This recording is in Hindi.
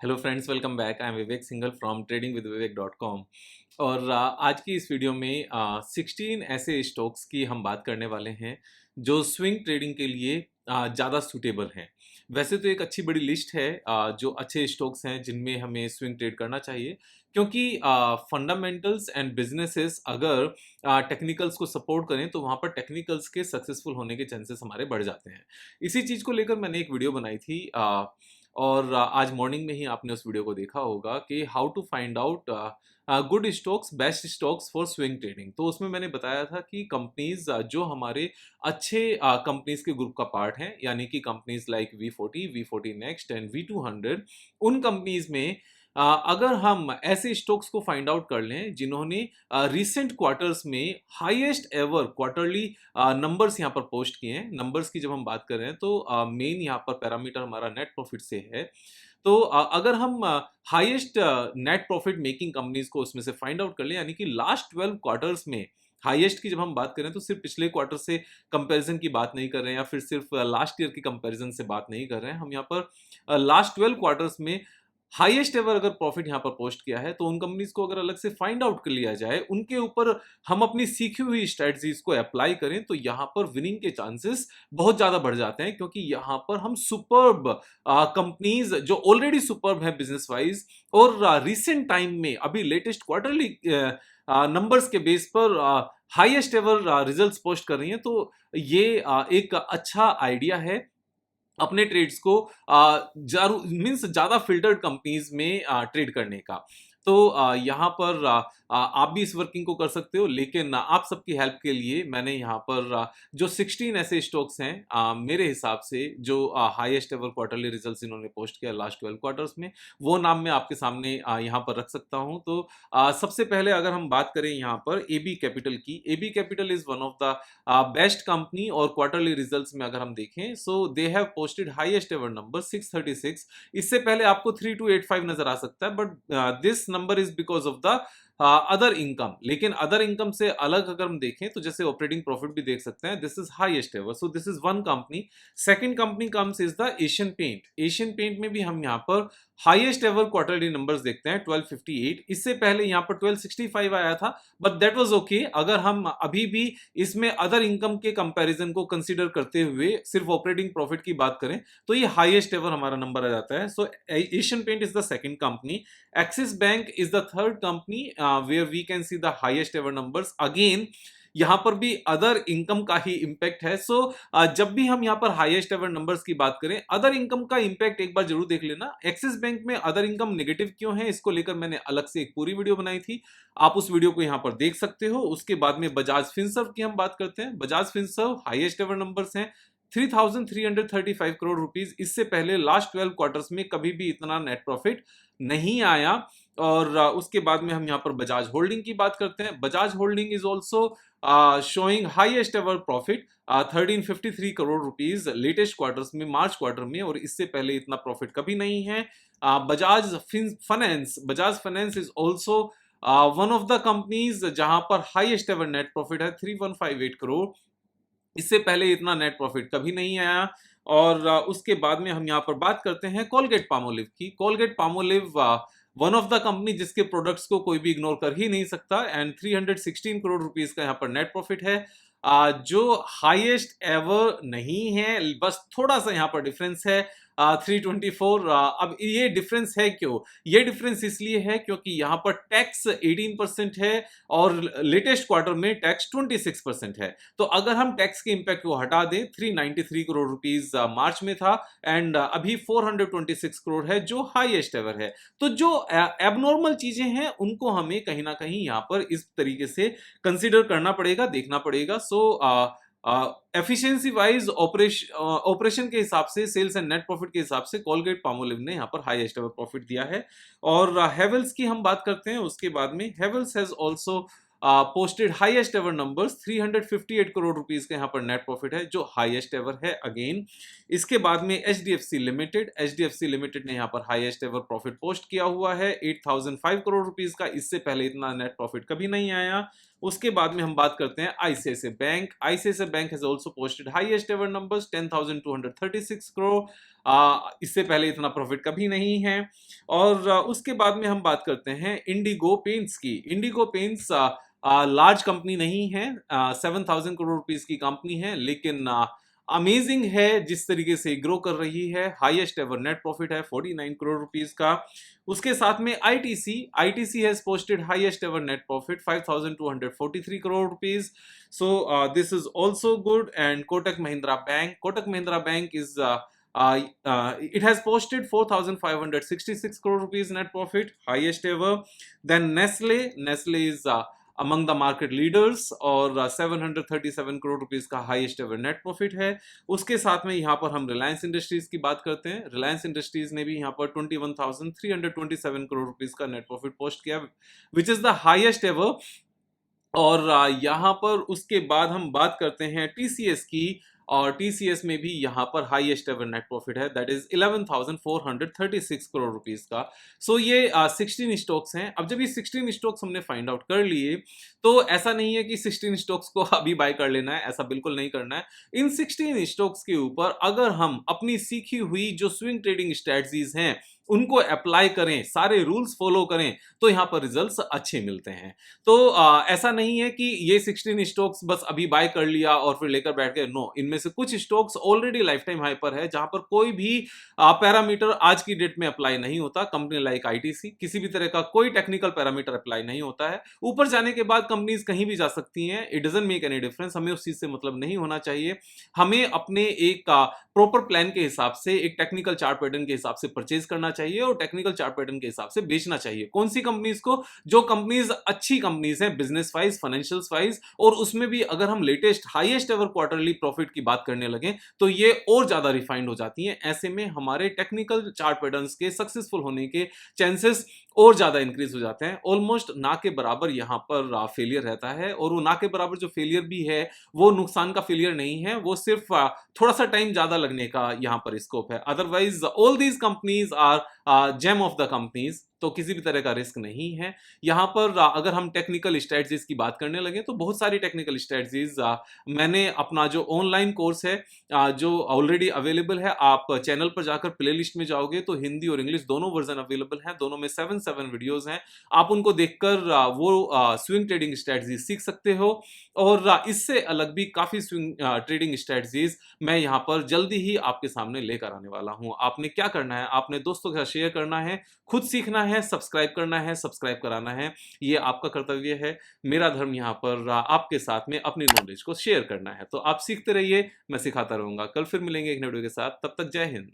Hello friends, welcome back. I am Vivek Singhal from tradingwithvivek.com। और आज की इस वीडियो में 16 ऐसे स्टॉक्स की हम बात करने वाले हैं जो स्विंग ट्रेडिंग के लिए ज़्यादा सूटेबल हैं। वैसे तो एक अच्छी बड़ी लिस्ट है जो अच्छे स्टॉक्स हैं जिनमें हमें स्विंग ट्रेड करना चाहिए, क्योंकि फंडामेंटल्स एंड बिजनेसेस अगर टेक्निकल्स को सपोर्ट करें तो वहाँ पर टेक्निकल्स के सक्सेसफुल होने के चांसेस हमारे बढ़ जाते हैं। इसी चीज़ को लेकर मैंने एक वीडियो बनाई थी और आज मॉर्निंग में ही आपने उस वीडियो को देखा होगा कि how to find out good stocks, best stocks for swing trading. तो उसमें मैंने बताया था कि कंपनीज जो हमारे अच्छे कंपनीज के ग्रुप का पार्ट हैं, यानी कि companies like V40 next and V200, उन कंपनीज में अगर हम ऐसे स्टॉक्स को फाइंड आउट कर लें जिन्होंने रिसेंट क्वार्टर्स में हाईएस्ट एवर क्वार्टरली नंबर्स यहाँ पर पोस्ट किए हैं। नंबर्स की जब हम बात कर रहे हैं तो मेन यहाँ पर पैरामीटर हमारा नेट प्रॉफिट से है। तो अगर हम highest net profit making companies को उसमें से फाइंड आउट कर लें, यानी कि लास्ट 12 क्वार्टर्स में हाईएस्ट की जब हम बात करें तो सिर्फ पिछले क्वार्टर से कंपैरिजन की बात नहीं कर रहे हैं या फिर सिर्फ लास्ट ईयर की कंपैरिजन से बात नहीं कर रहे हैं। हम यहाँ पर लास्ट 12 क्वार्टर्स में हाईएस्ट एवर अगर प्रॉफिट यहाँ पर पोस्ट किया है तो उन कंपनीज को अगर अलग से फाइंड आउट कर लिया जाए, उनके ऊपर हम अपनी सीखी हुई स्ट्रेटजीज को अप्लाई करें तो यहाँ पर विनिंग के चांसेस बहुत ज्यादा बढ़ जाते हैं, क्योंकि यहाँ पर हम सुपर्ब कंपनीज जो ऑलरेडी सुपर्ब है बिजनेस वाइज और रिसेंट टाइम में अभी लेटेस्ट क्वार्टरली नंबर्स के बेस पर हाईएस्ट एवर रिजल्ट्स पोस्ट कर रही हैं। तो ये एक अच्छा आइडिया है अपने ट्रेड्स को मीन्स ज्यादा फिल्टर्ड कंपनीज में ट्रेड करने का। तो यहाँ पर आप भी इस वर्किंग को कर सकते हो, लेकिन आप सबकी हेल्प के लिए मैंने यहाँ पर जो 16 ऐसे स्टॉक्स हैं मेरे हिसाब से जो हाईएस्ट एवर क्वार्टरली रिजल्ट्स इन्होंने पोस्ट किया लास्ट 12 क्वार्टर्स में, वो नाम मैं आपके सामने यहाँ पर रख सकता हूँ। तो सबसे पहले अगर हम बात करें यहाँ पर एबी कैपिटल की, AB Capital is one of the best company और क्वार्टरली रिजल्ट्स में अगर हम देखें so they have posted highest ever number 636। इससे पहले आपको 3285 नजर आ सकता है, but this number is because of the other income. लेकिन अदर इनकम से अलग अगर हम देखें तो जैसे ऑपरेटिंग प्रॉफिट भी देख सकते हैं, this is highest ever. So this is one company. Second company comes is the Asian paint. Asian paint में भी हम यहाँ पर हाईएस्ट एवर क्वार्टरली नंबर्स देखते हैं 1258। इससे पहले यहाँ पर 1265 आया था, बट दैट वाज ओके। अगर हम अभी भी इसमें अदर इनकम के कंपैरिजन को कंसीडर करते हुए सिर्फ ऑपरेटिंग प्रॉफिट की बात करें तो ये हाईएस्ट एवर हमारा नंबर आ जाता है। So Asian paint is the second company. Axis bank is the third company where we can see the highest ever numbers. Again यहां पर भी अदर इनकम का ही इंपैक्ट है। सो जब भी हम यहां पर हाईएस्ट एवर नंबर्स की बात करें, अदर इनकम का इंपैक्ट एक बार जरूर देख लेना। एक्सिस बैंक में अदर इनकम नेगेटिव क्यों है, इसको लेकर मैंने अलग से एक पूरी वीडियो बनाई थी, आप उस वीडियो को यहां पर देख सकते हो। उसके बाद में बजाज फिनसर्व की हम बात करते हैं। Bajaj Finserv highest ever numbers हैं 3335 करोड़ रुपीस। इससे पहले लास्ट 12 क्वार्टर्स में कभी भी इतना नेट प्रॉफिट नहीं आया। और उसके बाद में हम यहाँ पर बजाज होल्डिंग की बात करते हैं। Bajaj holding is also showing highest ever profit 1353 crore rupees latest quarters में, मार्च क्वार्टर में, और इससे पहले इतना प्रॉफिट कभी नहीं है। Bajaj finance is also one of the companies जहां पर हाईएस्ट एवर नेट प्रॉफिट है 3158 करोड़। इससे पहले इतना नेट प्रॉफिट कभी नहीं आया। और उसके बाद में हम यहाँ पर बात करते हैं कोलगेट पामोलिव की। Colgate Palmolive one of the company जिसके प्रोडक्ट्स को कोई भी इग्नोर कर ही नहीं सकता, एंड 316 करोड़ रुपीस का यहाँ पर नेट प्रॉफिट है जो हाईएस्ट एवर नहीं है, बस थोड़ा सा यहाँ पर डिफरेंस है 324। अब ये डिफरेंस है क्यों? ये डिफरेंस इसलिए है क्योंकि यहाँ पर टैक्स 18% है और लेटेस्ट क्वार्टर में टैक्स 26% है। तो अगर हम टैक्स के इंपैक्ट को हटा दें, 393 करोड़ रुपीस मार्च में था एंड अभी 426 करोड़ है जो हाईएस्ट एवर है। तो जो एबनॉर्मल चीजें हैं उनको हमें कहीं ना कहीं यहाँ पर इस तरीके से कंसिडर करना पड़ेगा, देखना पड़ेगा। सो एफिशिएंसी वाइज ऑपरेशन के हिसाब से, सेल्स एंड नेट प्रॉफिट के हिसाब से कोलगेट पामोलिव ने यहाँ पर हाईएस्ट एवर प्रॉफिट दिया है। और हेवल्स की हम बात करते हैं उसके बाद में। Havells has also posted highest ever numbers 358 crore rupees का यहाँ पर नेट प्रॉफिट है जो हाईएस्ट एवर है अगेन। इसके बाद में एचडीएफसी लिमिटेड ने यहाँ पर हाईएस्ट एवर प्रॉफिट पोस्ट किया हुआ है 8005 करोड़ रुपीस का। इससे पहले इतना नेट प्रॉफिट कभी नहीं आया। उसके बाद में हम बात करते हैं ICICI bank. ICICI bank has also posted highest ever numbers 10,236 crore. इससे पहले इतना प्रॉफिट कभी नहीं है। और उसके बाद में हम बात करते हैं इंडिगो पेंट्स की। इंडिगो पेंट्स लार्ज कंपनी नहीं है, 7,000 करोड़ रुपीस की कंपनी है, लेकिन अमेजिंग है जिस तरीके से ग्रो कर रही है। हाईएस्ट एवर नेट प्रॉफिट है 49 करोड़ रुपीस का। उसके साथ में ITC, ITC has posted highest ever net profit 5,243 crore rupees. So this is also good. And Kotak Mahindra bank, Kotak Mahindra bank is it has posted 4,566 crore rupees net profit, highest ever. Then Nestle is among the market leaders और 737 करोड़ रुपीस का हाईएस्ट एवर नेट प्रॉफिट है। उसके साथ में यहाँ पर हम रिलायंस इंडस्ट्रीज की बात करते हैं। रिलायंस इंडस्ट्रीज ने भी यहाँ पर 21,327 करोड़ रुपीस का नेट प्रॉफिट पोस्ट किया, which is the highest ever. और यहाँ पर उसके बाद हम बात करते हैं टीसीएस की, और टीसीएस में भी यहाँ पर हाईएस्ट एवर नेट प्रॉफिट है, दैट इज 11,436 करोड़ रुपीस का। सो ये 16 स्टॉक्स हैं। अब जब ये 16 स्टॉक्स हमने फाइंड आउट कर लिए, तो ऐसा नहीं है कि 16 स्टॉक्स को अभी बाय कर लेना है, ऐसा बिल्कुल नहीं करना है। इन 16 स्टॉक्स के ऊपर अगर हम अपनी सीखी हुई जो स्विंग ट्रेडिंग स्ट्रेटजीज हैं उनको अप्लाई करें, सारे रूल्स फॉलो करें, तो यहाँ पर रिजल्ट्स अच्छे मिलते हैं। तो ऐसा नहीं है कि ये 16 स्टॉक्स बस अभी बाय कर लिया और फिर लेकर बैठ गए, नो। इनमें से कुछ stocks already life time high पर है, जहां पर कोई भी पैरामीटर आज की डेट में अप्लाई नहीं होता। कंपनी लाइक आईटीसी, किसी भी तरह का कोई टेक्निकल पैरामीटर अप्लाई नहीं होता है। ऊपर जाने के बाद कंपनीज कहीं भी जा सकती हैं, it doesn't make any difference. हमें उस चीज से मतलब नहीं होना चाहिए। हमें अपने एक प्रॉपर प्लान के हिसाब से, एक टेक्निकल चार्ट पैटर्न के हिसाब से परचेज करना चाहिए और टेक्निकल चार्ट पैटर्न के हिसाब से बेचना चाहिए। कौन सी कंपनीज को? जो कंपनीज अच्छी कंपनीज हैं बिजनेस वाइज, फाइनेंशियल्स वाइज, और उसमें भी अगर हम latest highest ever quarterly profit की बात करने लगे तो ये और ज्यादा रिफाइंड हो जाती हैं। ऐसे में हमारे टेक्निकल चार्ट पैटर्न्स के सक्सेसफुल होने के चांसेस और ज्यादा इंक्रीज हो जाते हैं। ऑलमोस्ट ना के बराबर यहाँ पर फेलियर रहता है, और वो ना के बराबर जो फेलियर भी है वो नुकसान का फेलियर नहीं है, वो सिर्फ थोड़ा सा टाइम ज्यादा लगने का यहाँ पर स्कोप है। Otherwise all these companies are gem of the companies, तो किसी भी तरह का रिस्क नहीं है यहाँ पर। अगर हम टेक्निकल स्ट्रेटजीज की बात करने लगे तो बहुत सारी टेक्निकल स्ट्रेटजीज मैंने अपना जो ऑनलाइन कोर्स है जो ऑलरेडी अवेलेबल है, आप चैनल पर जाकर प्लेलिस्ट में जाओगे तो हिंदी और इंग्लिश दोनों वर्जन अवेलेबल हैं, दोनों में 7 वीडियोस हैं। आप उनको देखकर वो स्विंग ट्रेडिंग स्ट्रेटजी सीख सकते हो। और इससे अलग भी काफी स्विंग ट्रेडिंग स्ट्रेटजीज मैं यहाँ पर जल्दी ही आपके सामने लेकर आने वाला हूँ। आपने क्या करना है? आपने दोस्तों के साथ शेयर करना है, खुद सीखना है, सब्सक्राइब करना है, सब्सक्राइब कराना है, ये आपका कर्तव्य है। मेरा धर्म यहाँ पर आपके साथ में अपनी नॉलेज को शेयर करना है। तो आप सीखते रहिए, मैं सिखाता रहूंगा। कल फिर मिलेंगे एक नए वीडियो के साथ, तब तक जय हिंद।